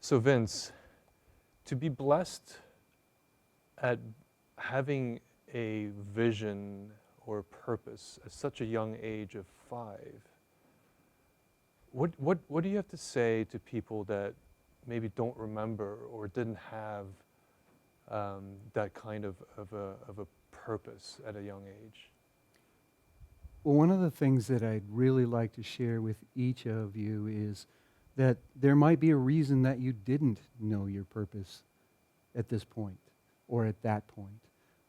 So Vince, to be blessed at having a vision or purpose at such a young age of 5, what do you have to say to people that maybe don't remember or didn't have that kind of a purpose at a young age? Well, one of the things that I'd really like to share with each of you is that there might be a reason that you didn't know your purpose at this point or at that point.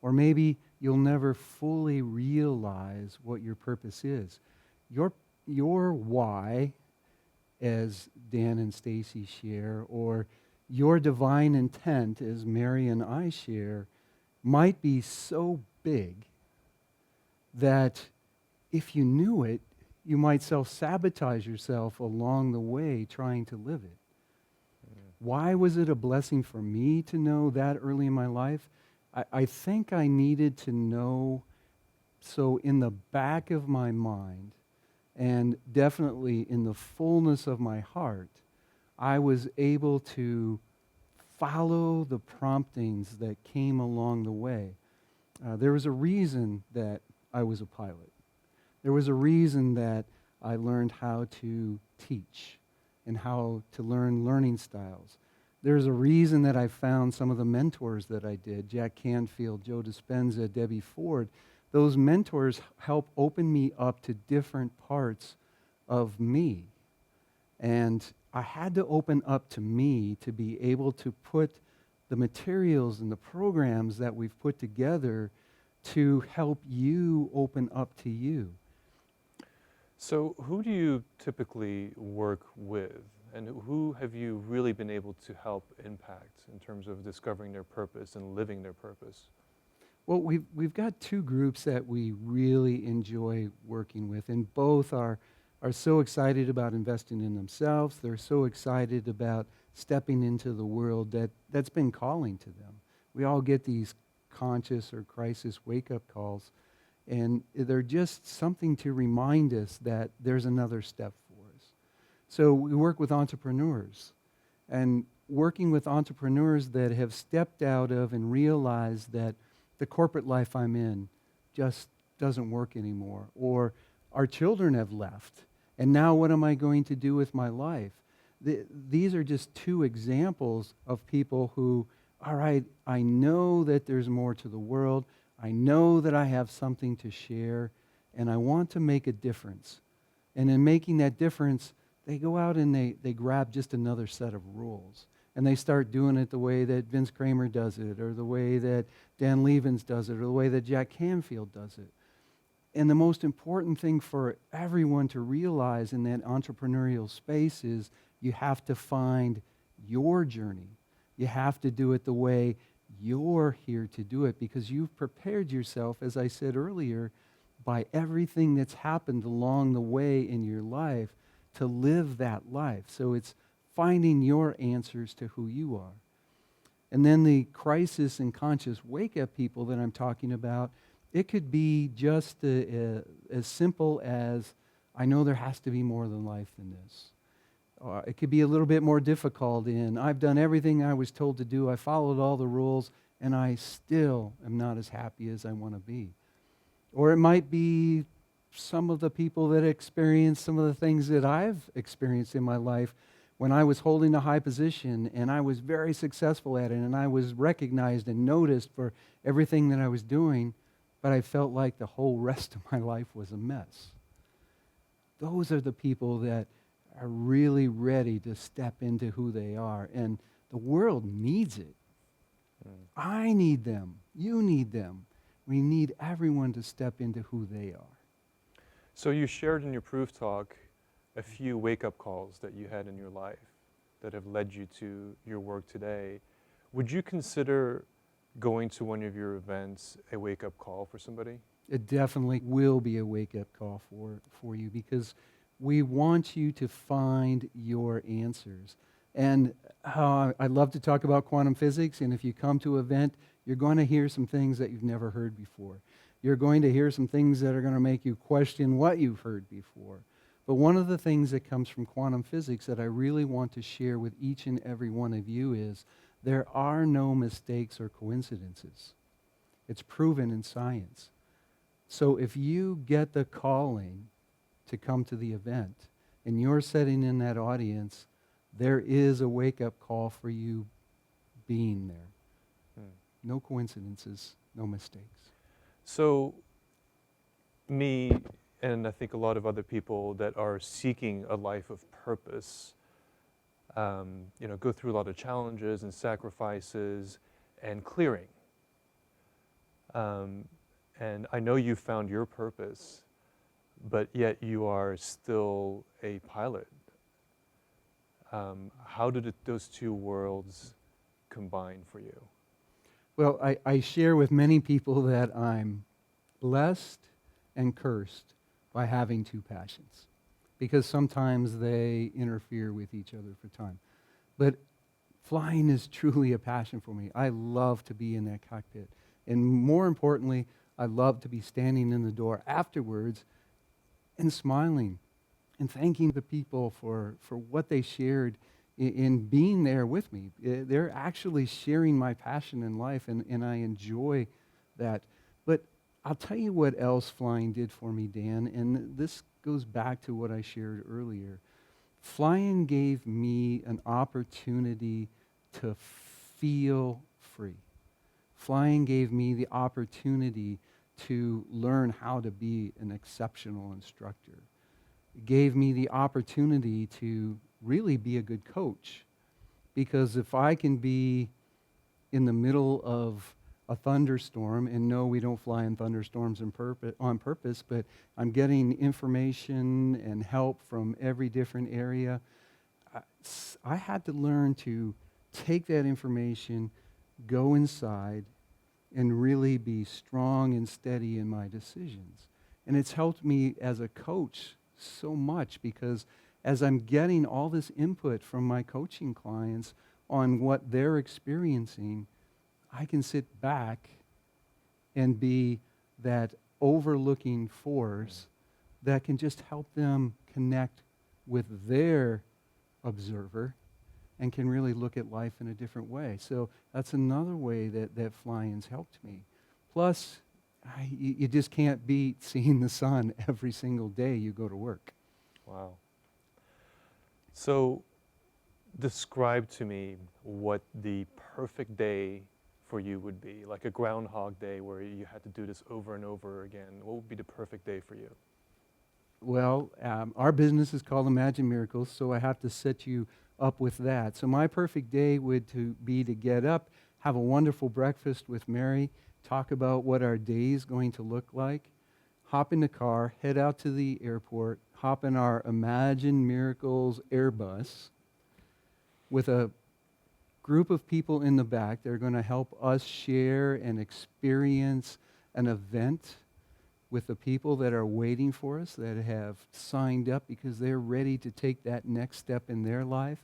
Or maybe you'll never fully realize what your purpose is. Your why, as Dan and Stacy share, or your divine intent, as Mary and I share, might be so big that if you knew it, you might self-sabotage yourself along the way trying to live it. Why was it a blessing for me to know that early in my life? I think I needed to know, so in the back of my mind, and definitely in the fullness of my heart, I was able to follow the promptings that came along the way. There was a reason that I was a pilot. There was a reason that I learned how to teach and how to learn learning styles. There's a reason that I found some of the mentors that I did, Jack Canfield, Joe Dispenza, Debbie Ford. Those mentors help open me up to different parts of me. And I had to open up to me to be able to put the materials and the programs that we've put together to help you open up to you. So who do you typically work with? And who have you really been able to help impact in terms of discovering their purpose and living their purpose? Well, we've got two groups that we really enjoy working with, and both are so excited about investing in themselves. They're so excited about stepping into the world that's been calling to them. We all get these conscious or crisis wake-up calls, and they're just something to remind us that there's another step for us. So we work with entrepreneurs, and working with entrepreneurs that have stepped out of and realized that the corporate life I'm in just doesn't work anymore, or our children have left, and now what am I going to do with my life? These are just two examples of people who, all right, I know that there's more to the world. I know that I have something to share, and I want to make a difference. And in making that difference, they go out and they grab just another set of rules. And they start doing it the way that Vince Kramer does it, or the way that Dan Levens does it, or the way that Jack Canfield does it. And the most important thing for everyone to realize in that entrepreneurial space is you have to find your journey. You have to do it the way you're here to do it, because you've prepared yourself, as I said earlier, by everything that's happened along the way in your life to live that life. So it's finding your answers to who you are. And then the crisis and conscious wake-up people that I'm talking about, it could be just as simple as, I know there has to be more than life than this. It could be a little bit more difficult in, I've done everything I was told to do, I followed all the rules, and I still am not as happy as I want to be. Or it might be some of the people that experience some of the things that I've experienced in my life when I was holding a high position and I was very successful at it and I was recognized and noticed for everything that I was doing, but I felt like the whole rest of my life was a mess. Those are the people that are really ready to step into who they are, and the world needs it. I need them. You need them. We need everyone to step into who they are. So you shared in your proof talk a few wake-up calls that you had in your life that have led you to your work today. Would you consider going to one of your events a wake-up call for somebody? It definitely will be a wake-up call for you, because we want you to find your answers. And I love to talk about quantum physics, and if you come to an event, you're going to hear some things that you've never heard before. You're going to hear some things that are going to make you question what you've heard before. But one of the things that comes from quantum physics that I really want to share with each and every one of you is there are no mistakes or coincidences. It's proven in science. So if you get the calling to come to the event and you're sitting in that audience, there is a wake-up call for you being there. No coincidences, no mistakes. So me and I think a lot of other people that are seeking a life of purpose, go through a lot of challenges and sacrifices and clearing. And I know you found your purpose, but yet you are still a pilot. How did those two worlds combine for you? Well, I share with many people that I'm blessed and cursed by having two passions because sometimes they interfere with each other for time. But flying is truly a passion for me. I love to be in that cockpit. And more importantly, I love to be standing in the door afterwards and smiling and thanking the people for what they shared in being there with me. They're actually sharing my passion in life, and I enjoy that. But I'll tell you what else flying did for me, Dan, and this goes back to what I shared earlier. Flying gave me an opportunity to feel free. Flying gave me the opportunity to learn how to be an exceptional instructor. It gave me the opportunity to really be a good coach. Because if I can be in the middle of a thunderstorm, and no, we don't fly in thunderstorms on purpose, but I'm getting information and help from every different area, I had to learn to take that information, go inside, and really be strong and steady in my decisions. And it's helped me as a coach so much because as I'm getting all this input from my coaching clients on what they're experiencing, I can sit back and be that overlooking force that can just help them connect with their observer and can really look at life in a different way. So that's another way that flying's helped me. Plus, you just can't beat seeing the sun every single day you go to work. Wow. So describe to me what the perfect day for you would be, like a Groundhog Day where you had to do this over and over again. What would be the perfect day for you? Well, our business is called Imagine Miracles, so I have to set you up with that. So my perfect day would be to get up, have a wonderful breakfast with Mary, talk about what our day is going to look like, hop in the car, head out to the airport, hop in our Imagine Miracles Airbus with a group of people in the back that are going to help us share and experience an event with the people that are waiting for us, that have signed up because they're ready to take that next step in their life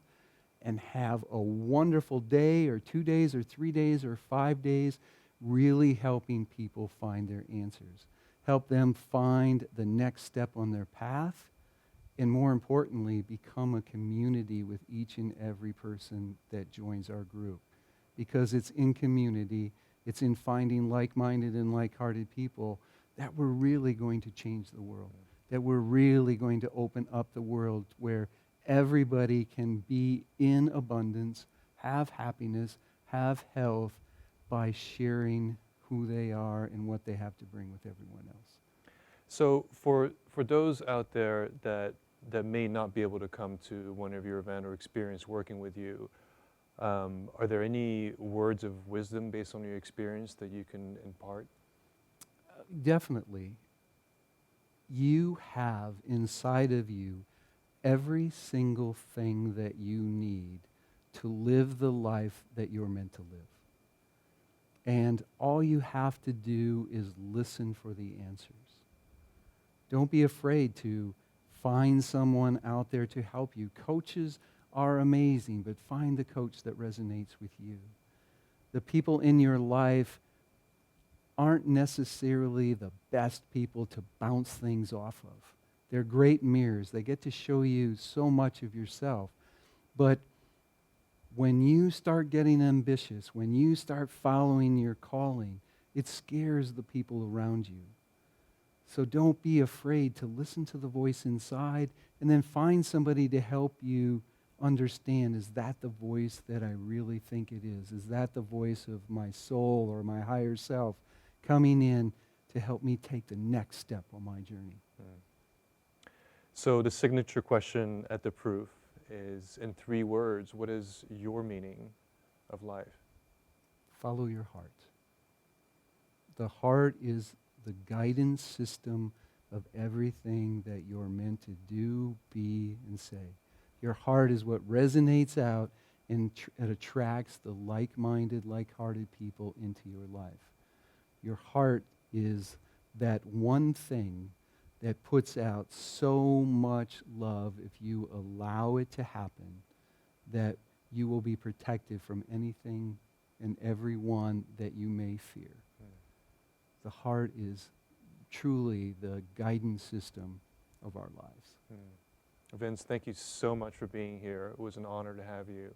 and have a wonderful day or 2 days or 3 days or 5 days really helping people find their answers. Help them find the next step on their path, and more importantly, become a community with each and every person that joins our group. Because it's in community, it's in finding like-minded and like-hearted people that we're really going to change the world, that we're really going to open up the world where everybody can be in abundance, have happiness, have health by sharing who they are and what they have to bring with everyone else. So for those out there that may not be able to come to one of your events or experience working with you, are there any words of wisdom based on your experience that you can impart? Definitely. You have inside of you every single thing that you need to live the life that you're meant to live. And all you have to do is listen for the answers. Don't be afraid to find someone out there to help you. Coaches are amazing, but find the coach that resonates with you. The people in your life aren't necessarily the best people to bounce things off of. They're great mirrors. They get to show you so much of yourself. But when you start getting ambitious, when you start following your calling, it scares the people around you. So don't be afraid to listen to the voice inside and then find somebody to help you understand, is that the voice that I really think it is? Is that the voice of my soul or my higher self coming in to help me take the next step on my journey? So the signature question at the proof is, in 3 words, what is your meaning of life? Follow your heart. The heart is the guidance system of everything that you're meant to do, be, and say. Your heart is what resonates out and it attracts the like-minded, like-hearted people into your life. Your heart is that one thing that puts out so much love if you allow it to happen, that you will be protected from anything and everyone that you may fear. The heart is truly the guidance system of our lives. Vince, thank you so much for being here. It was an honor to have you.